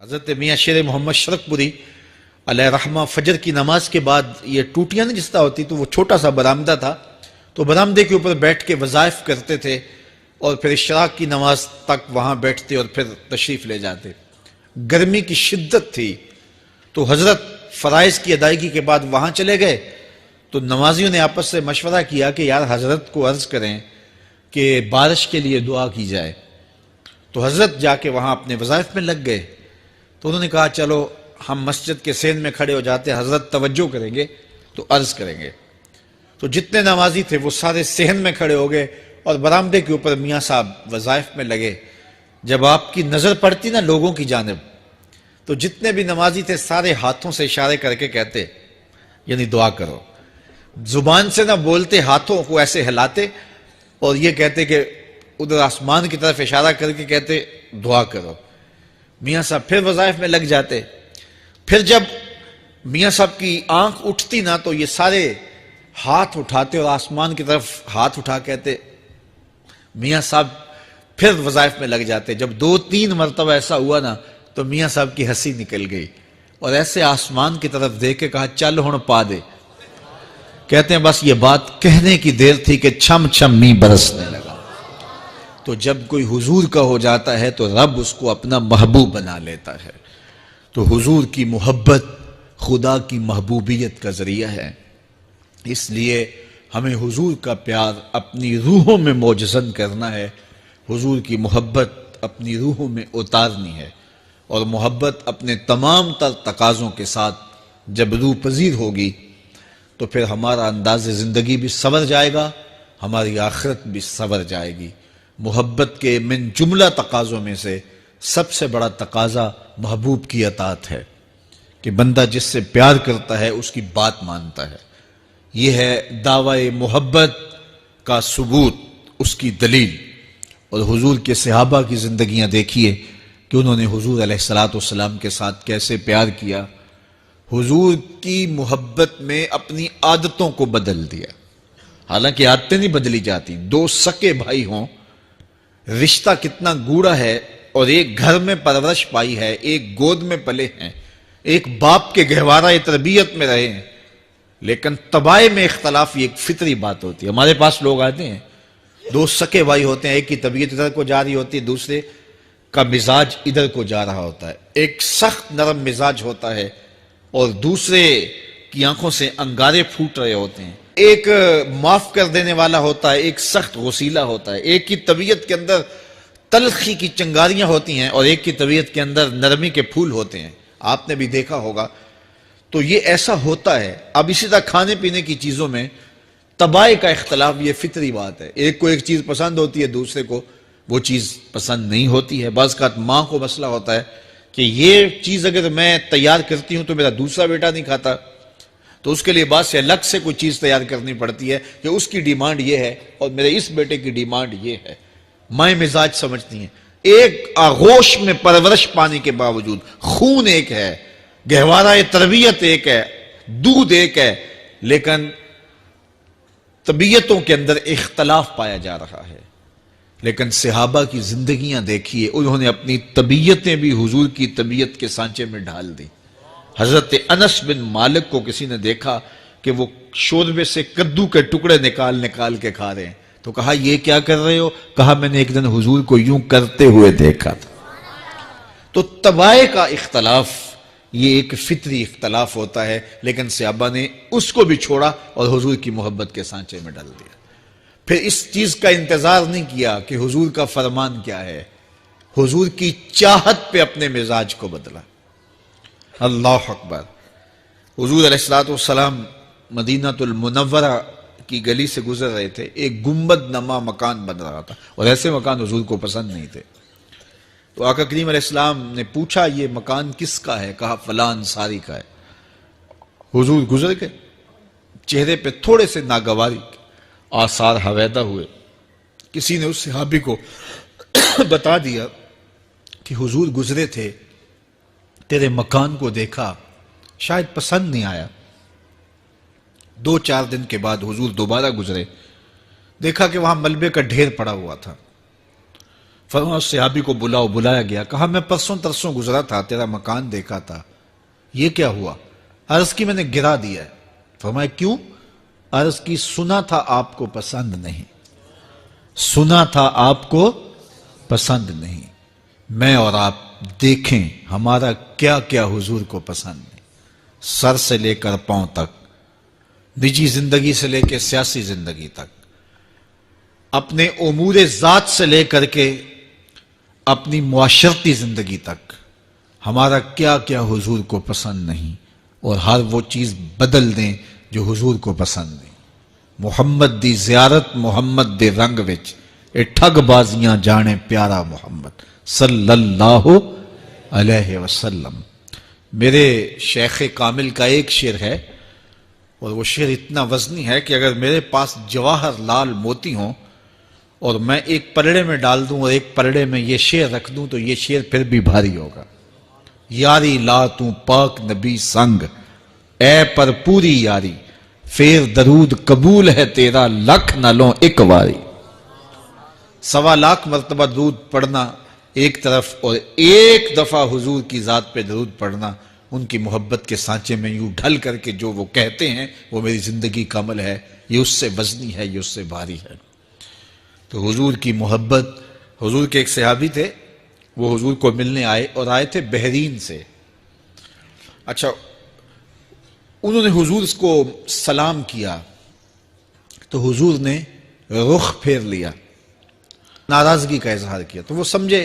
حضرت میاں شیر محمد شرک پوری علیہ رحمہ فجر کی نماز کے بعد یہ ٹوٹیاں نہیں جس طرح ہوتی تو وہ چھوٹا سا برآمدہ تھا تو برآمدے کے اوپر بیٹھ کے وظائف کرتے تھے اور پھر اشراق کی نماز تک وہاں بیٹھتے اور پھر تشریف لے جاتے. گرمی کی شدت تھی تو حضرت فرائض کی ادائیگی کے بعد وہاں چلے گئے تو نمازیوں نے آپس سے مشورہ کیا کہ یار حضرت کو عرض کریں کہ بارش کے لیے دعا کی جائے. تو حضرت جا کے وہاں اپنے وظائف میں لگ گئے تو انہوں نے کہا چلو ہم مسجد کے سین میں کھڑے ہو جاتے ہیں, حضرت توجہ کریں گے تو عرض کریں گے. تو جتنے نمازی تھے وہ سارے صحن میں کھڑے ہو گئے اور برآمدے کے اوپر میاں صاحب وظائف میں لگے. جب آپ کی نظر پڑتی نا لوگوں کی جانب تو جتنے بھی نمازی تھے سارے ہاتھوں سے اشارے کر کے کہتے یعنی دعا کرو. زبان سے نہ بولتے, ہاتھوں کو ایسے ہلاتے اور یہ کہتے کہ ادھر آسمان کی طرف اشارہ کر کے کہتے دعا کرو. میاں صاحب پھر وظائف میں لگ جاتے. پھر جب میاں صاحب کی آنکھ اٹھتی نا تو یہ سارے ہاتھ اٹھاتے اور آسمان کی طرف ہاتھ اٹھا کہتے. میاں صاحب پھر وظائف میں لگ جاتے. جب 2-3 مرتبہ ایسا ہوا نا تو میاں صاحب کی ہنسی نکل گئی اور ایسے آسمان کی طرف دیکھ کے کہا چل ہن پا دے. کہتے ہیں بس یہ بات کہنے کی دیر تھی کہ چھم چھم می برسنے لگا. تو جب کوئی حضور کا ہو جاتا ہے تو رب اس کو اپنا محبوب بنا لیتا ہے. تو حضور کی محبت خدا کی محبوبیت کا ذریعہ ہے. اس لیے ہمیں حضور کا پیار اپنی روحوں میں موجزن کرنا ہے, حضور کی محبت اپنی روحوں میں اتارنی ہے, اور محبت اپنے تمام تر تقاضوں کے ساتھ جب روح پذیر ہوگی تو پھر ہمارا انداز زندگی بھی سنور جائے گا, ہماری آخرت بھی سنور جائے گی. محبت کے من جملہ تقاضوں میں سے سب سے بڑا تقاضا محبوب کی اطاعت ہے کہ بندہ جس سے پیار کرتا ہے اس کی بات مانتا ہے. یہ ہے دعوی محبت کا ثبوت, اس کی دلیل. اور حضور کے صحابہ کی زندگیاں دیکھیے کہ انہوں نے حضور علیہ السلام کے ساتھ کیسے پیار کیا. حضور کی محبت میں اپنی عادتوں کو بدل دیا. حالانکہ عادتیں نہیں بدلی جاتی. 2 سکے بھائی ہوں, رشتہ کتنا گوڑا ہے, اور ایک گھر میں پرورش پائی ہے, ایک گود میں پلے ہیں, ایک باپ کے گہوارہ تربیت میں رہے ہیں, لیکن طبائع میں اختلاف یہ ایک فطری بات ہوتی ہے. ہمارے پاس لوگ آتے ہیں 2 سکے بھائی ہوتے ہیں, ایک کی طبیعت ادھر کو جا رہی ہوتی ہے, دوسرے کا مزاج ادھر کو جا رہا ہوتا ہے. ایک سخت نرم مزاج ہوتا ہے اور دوسرے کی آنکھوں سے انگارے پھوٹ رہے ہوتے ہیں. ایک معاف کر دینے والا ہوتا ہے, ایک سخت غصیلا ہوتا ہے. ایک کی طبیعت کے اندر تلخی کی چنگاریاں ہوتی ہیں اور ایک کی طبیعت کے اندر نرمی کے پھول ہوتے ہیں. آپ نے بھی دیکھا ہوگا. تو یہ ایسا ہوتا ہے. اب اسی طرح کھانے پینے کی چیزوں میں طبائع کا اختلاف یہ فطری بات ہے. ایک کو ایک چیز پسند ہوتی ہے, دوسرے کو وہ چیز پسند نہیں ہوتی ہے. بعض اوقات ماں کو مسئلہ ہوتا ہے کہ یہ چیز اگر میں تیار کرتی ہوں تو میرا دوسرا بیٹا نہیں کھاتا, تو اس کے لیے بعد سے الگ سے کوئی چیز تیار کرنی پڑتی ہے کہ اس کی ڈیمانڈ یہ ہے اور میرے اس بیٹے کی ڈیمانڈ یہ ہے. مائیں مزاج سمجھتی ہیں. ایک آغوش میں پرورش پانے کے باوجود خون ایک ہے, گہوارہ تربیت ایک ہے, دودھ ایک ہے, لیکن طبیعتوں کے اندر اختلاف پایا جا رہا ہے. لیکن صحابہ کی زندگیاں دیکھیے, انہوں نے اپنی طبیعتیں بھی حضور کی طبیعت کے سانچے میں ڈھال دی. حضرت انس بن مالک کو کسی نے دیکھا کہ وہ شوربے سے کدو کے ٹکڑے نکال کے کھا رہے ہیں, تو کہا یہ کیا کر رہے ہو؟ کہا میں نے ایک دن حضور کو یوں کرتے ہوئے دیکھا تھا. تو طبائع کا اختلاف یہ ایک فطری اختلاف ہوتا ہے, لیکن صحابہ نے اس کو بھی چھوڑا اور حضور کی محبت کے سانچے میں ڈال دیا. پھر اس چیز کا انتظار نہیں کیا کہ حضور کا فرمان کیا ہے, حضور کی چاہت پہ اپنے مزاج کو بدلا. اللہ اکبر. حضور علیہ السلام مدینہ المنورہ کی گلی سے گزر رہے تھے, ایک گنبد نما مکان بن رہا تھا, اور ایسے مکان حضور کو پسند نہیں تھے. تو آقا کریم علیہ السلام نے پوچھا یہ مکان کس کا ہے؟ کہا فلاں انصاری کا ہے. حضور گزر گئے, چہرے پہ تھوڑے سے ناگواری آثار حویدہ ہوئے. کسی نے اس صحابی کو بتا دیا کہ حضور گزرے تھے, تیرے مکان کو دیکھا, شاید پسند نہیں آیا. 2-4 دن کے بعد حضور دوبارہ گزرے, دیکھا کہ وہاں ملبے کا ڈھیر پڑا ہوا تھا. فرمایا اس صحابی کو بلاؤ. بلایا گیا. کہا میں پرسوں ترسوں گزرا تھا, تیرا مکان دیکھا تھا, یہ کیا ہوا؟ عرض کی میں نے گرا دیا ہے. فرمایا کیوں؟ عرض کی سنا تھا آپ کو پسند نہیں, سنا تھا آپ کو پسند نہیں. میں اور آپ دیکھیں ہمارا کیا کیا حضور کو پسند ہے, سر سے لے کر پاؤں تک, نجی زندگی سے لے کے سیاسی زندگی تک, اپنے امور ذات سے لے کر کے اپنی معاشرتی زندگی تک, ہمارا کیا کیا حضور کو پسند نہیں, اور ہر وہ چیز بدل دیں جو حضور کو پسند نہیں. محمد دی زیارت محمد دے رنگ وچ, اے ٹھگ بازیاں جانے پیارا محمد صلی اللہ علیہ وسلم. میرے شیخ کامل کا ایک شعر ہے, اور وہ شعر اتنا وزنی ہے کہ اگر میرے پاس جواہر لال موتی ہوں اور میں ایک پلڑے میں ڈال دوں اور ایک پلڑے میں یہ شعر رکھ دوں تو یہ شعر پھر بھی بھاری ہوگا. یاری لا تو پاک نبی سنگ, اے پر پوری یاری, پھر درود قبول ہے تیرا لکھ نہ لوں ایک واری. 1.25 لاکھ مرتبہ درود پڑھنا ایک طرف, اور ایک دفعہ حضور کی ذات پہ درود پڑھنا, ان کی محبت کے سانچے میں یوں ڈھل کر کے جو وہ کہتے ہیں وہ میری زندگی کا عمل ہے, یہ اس سے وزنی ہے, یہ اس سے بھاری ہے. تو حضور کی محبت. حضور کے ایک صحابی تھے, وہ حضور کو ملنے آئے, اور آئے تھے بحرین سے. اچھا, انہوں نے حضور کو سلام کیا تو حضور نے رخ پھیر لیا, ناراضگی کا اظہار کیا. تو وہ سمجھے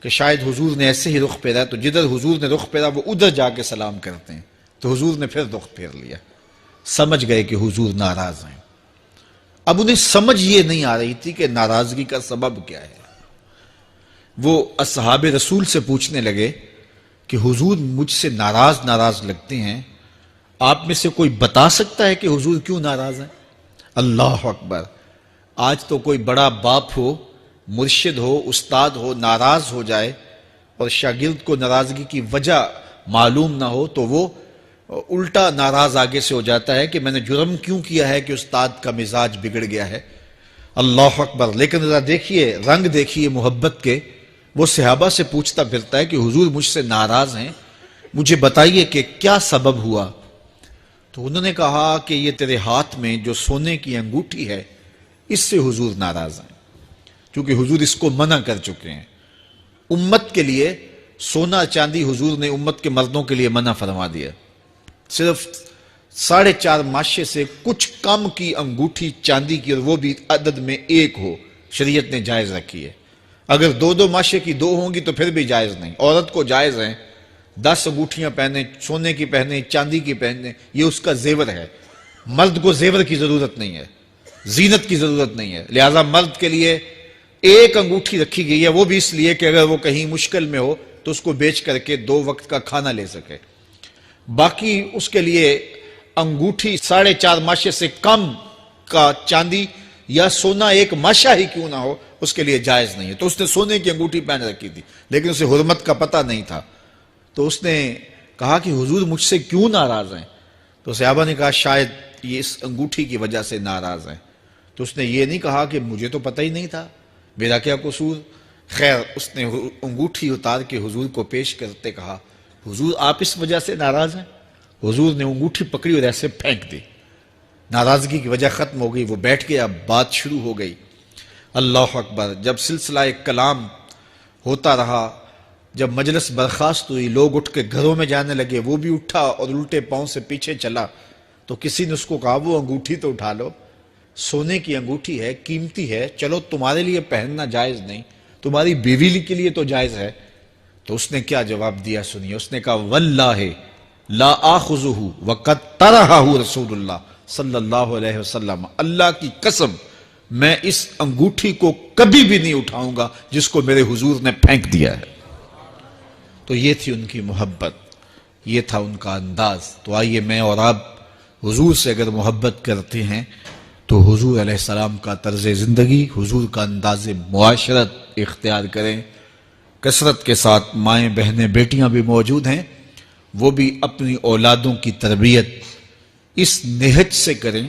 کہ شاید حضور نے ایسے ہی رخ پھیرا, تو جدھر حضور نے رخ پھیرا وہ ادھر جا کے سلام کرتے ہیں, تو حضور نے پھر رخ پھیر لیا. سمجھ گئے کہ حضور ناراض ہیں. اب انہیں سمجھ یہ نہیں آ رہی تھی کہ ناراضگی کا سبب کیا ہے. وہ اصحاب رسول سے پوچھنے لگے کہ حضور مجھ سے ناراض لگتے ہیں, آپ میں سے کوئی بتا سکتا ہے کہ حضور کیوں ناراض ہیں؟ اللہ اکبر. آج تو کوئی بڑا باپ ہو, مرشد ہو, استاد ہو, ناراض ہو جائے اور شاگرد کو ناراضگی کی وجہ معلوم نہ ہو تو وہ الٹا ناراض آگے سے ہو جاتا ہے کہ میں نے جرم کیوں کیا ہے کہ استاد کا مزاج بگڑ گیا ہے. اللہ اکبر. لیکن ذرا دیکھیے, رنگ دیکھیے محبت کے. وہ صحابہ سے پوچھتا پھرتا ہے کہ حضور مجھ سے ناراض ہیں, مجھے بتائیے کہ کیا سبب ہوا. تو انہوں نے کہا کہ یہ تیرے ہاتھ میں جو سونے کی انگوٹھی ہے اس سے حضور ناراض ہیں, کیونکہ حضور اس کو منع کر چکے ہیں. امت کے لیے سونا چاندی حضور نے امت کے مردوں کے لیے منع فرما دیا. صرف 4.5 ماشے سے کچھ کم کی انگوٹھی چاندی کی, اور وہ بھی عدد میں 1 ہو, شریعت نے جائز رکھی ہے. اگر 2 ماشے کی 2 ہوں گی تو پھر بھی جائز نہیں. عورت کو جائز ہیں 10 انگوٹھیاں پہنے, سونے کی پہنے, چاندی کی پہنے, یہ اس کا زیور ہے. مرد کو زیور کی ضرورت نہیں ہے, زینت کی ضرورت نہیں ہے. لہذا مرد کے لیے 1 انگوٹھی رکھی گئی ہے, وہ بھی اس لیے کہ اگر وہ کہیں مشکل میں ہو تو اس کو بیچ کر کے 2 وقت کا کھانا لے سکے. باقی اس کے لیے انگوٹھی 4.5 ماشے سے کم کا چاندی یا سونا 1 ماشا ہی کیوں نہ ہو اس کے لیے جائز نہیں ہے. تو اس نے سونے کی انگوٹھی پہن رکھی تھی, لیکن اسے حرمت کا پتہ نہیں تھا. تو اس نے کہا کہ حضور مجھ سے کیوں ناراض ہیں؟ تو صحابہ نے کہا شاید یہ اس انگوٹھی کی وجہ سے ناراض ہیں. تو اس نے یہ نہیں کہا کہ مجھے تو پتہ ہی نہیں تھا, میرا کیا قصور. خیر, اس نے انگوٹھی اتار کے حضور کو پیش کرتے کہا حضور آپ اس وجہ سے ناراض ہیں؟ حضور نے انگوٹھی پکڑی اور ایسے پھینک دی. ناراضگی کی وجہ ختم ہو گئی. وہ بیٹھ گیا, بات شروع ہو گئی. اللہ اکبر. جب سلسلہ کلام ہوتا رہا, جب مجلس برخاست ہوئی, لوگ اٹھ کے گھروں میں جانے لگے, وہ بھی اٹھا اور الٹے پاؤں سے پیچھے چلا. تو کسی نے اس کو کہا وہ انگوٹھی تو اٹھا لو, سونے کی انگوٹھی ہے, قیمتی ہے, چلو تمہارے لیے پہننا جائز نہیں, تمہاری بیوی کے لیے تو جائز ہے. تو اس نے کیا جواب دیا سنیے. اس نے کہا واللہ لا آخذہ وقد طرحہ رسول اللہ صلی اللہ علیہ وسلم, اللہ کی قسم میں اس انگوٹھی کو کبھی بھی نہیں اٹھاؤں گا جس کو میرے حضور نے پھینک دیا ہے. تو یہ تھی ان کی محبت, یہ تھا ان کا انداز. تو آئیے میں اور آپ حضور سے اگر محبت کرتے ہیں تو حضور علیہ السلام کا طرز زندگی, حضور کا انداز معاشرت اختیار کریں. کثرت کے ساتھ مائیں بہنیں بیٹیاں بھی موجود ہیں, وہ بھی اپنی اولادوں کی تربیت اس نہج سے کریں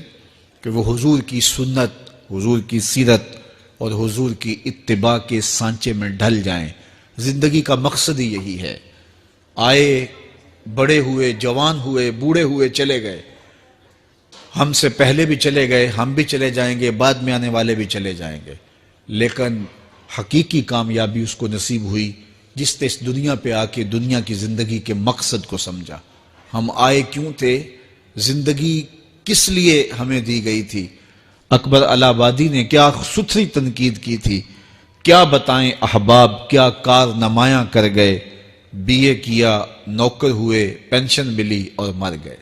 کہ وہ حضور کی سنت, حضور کی سیرت اور حضور کی اتباع کے سانچے میں ڈھل جائیں۔ زندگی کا مقصد ہی یہی ہے۔ آئے، بڑے ہوئے، جوان ہوئے، بوڑھے ہوئے، چلے گئے، ہم سے پہلے بھی چلے گئے، ہم بھی چلے جائیں گے، بعد میں آنے والے بھی چلے جائیں گے، لیکن حقیقی کامیابی اس کو نصیب ہوئی جس نے اس دنیا پہ آ کے دنیا کی زندگی کے مقصد کو سمجھا۔ ہم آئے کیوں تھے، زندگی کس لیے ہمیں دی گئی تھی۔ اکبر الہ آبادی نے کیا ستھری تنقید کی تھی، کیا بتائیں احباب کیا کارنمایاں کر گئے، بی اے کیا، نوکر ہوئے، پینشن ملی اور مر گئے۔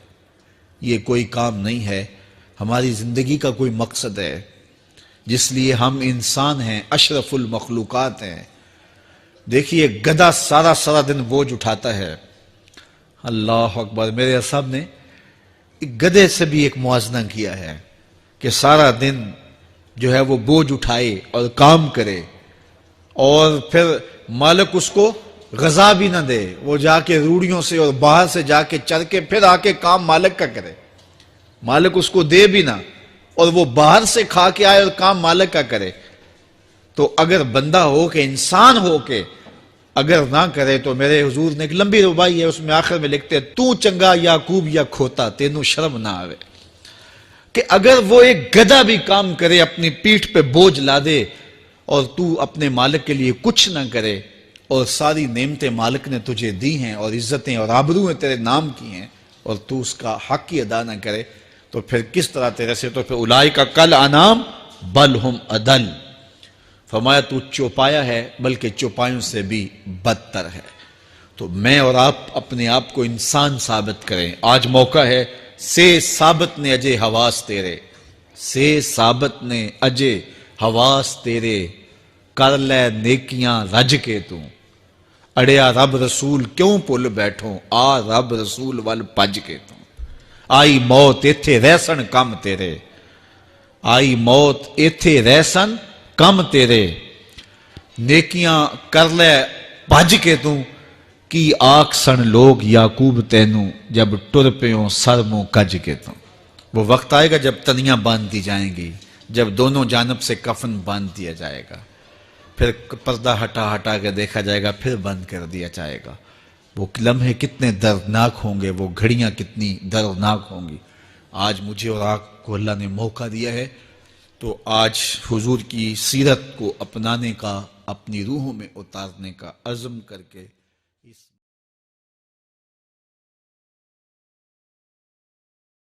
یہ کوئی کام نہیں ہے، ہماری زندگی کا کوئی مقصد ہے جس لیے ہم انسان ہیں، اشرف المخلوقات ہیں۔ دیکھیے گدھا سارا دن بوجھ اٹھاتا ہے، اللہ اکبر۔ میرے صاحب نے ایک گدھے سے بھی ایک موازنہ کیا ہے کہ سارا دن جو ہے وہ بوجھ اٹھائے اور کام کرے، اور پھر مالک اس کو غذا بھی نہ دے، وہ جا کے روڑیوں سے اور باہر سے جا کے چر کے پھر آ کے کام مالک کا کرے، مالک اس کو دے بھی نہ، اور وہ باہر سے کھا کے آئے اور کام مالک کا کرے۔ تو اگر بندہ ہو کے، انسان ہو کے اگر نہ کرے تو میرے حضور نے ایک لمبی ربائی ہے، اس میں آخر میں لکھتے ہیں تو چنگا یعقوب یا کھوتا تینوں شرم نہ آوے، کہ اگر وہ ایک گدھا بھی کام کرے، اپنی پیٹھ پہ بوجھ لا دے، اور تو اپنے مالک کے لیے کچھ نہ کرے، اور ساری نعمتیں مالک نے تجھے دی ہیں اور عزتیں اور آبرویں تیرے نام کی ہیں، اور تو اس کا حق ہی ادا نہ کرے، تو پھر کس طرح تیرے سے، تو پھر اولئک کل انعام بل ہم اضل، فرمایا تو چوپایا ہے بلکہ چوپایوں سے بھی بدتر ہے۔ تو میں اور آپ اپنے آپ کو انسان ثابت کریں، آج موقع ہے۔ سے ثابت نے اجے حواس تیرے، سے ثابت نے اجے حواس تیرے، کر لے نیکیاں رج کے تو، اڑیا رب رسول کیوں پل بیٹھوں، آ رب رسول ول پج کے تو، آئی موت ایتھے رہسن کم تیرے، آئی موت ایتھے رہسن کم تیرے، نیکیاں کر لے بھج کے تو، کی آکھ سن لوگ یعقوب تینوں، جب ٹر پیوں سر منہ کج کے تو۔ وہ وقت آئے گا جب تنیاں باندھ دی جائیں گی، جب دونوں جانب سے کفن باندھ دیا جائے گا، پھر پردہ ہٹا کے دیکھا جائے گا، پھر بند کر دیا جائے گا۔ وہ لمحے کتنے دردناک ہوں گے، وہ گھڑیاں کتنی دردناک ہوں گی۔ آج مجھے اور آپ کو اللہ نے موقع دیا ہے، تو آج حضور کی سیرت کو اپنانے کا، اپنی روحوں میں اتارنے کا عزم کر کے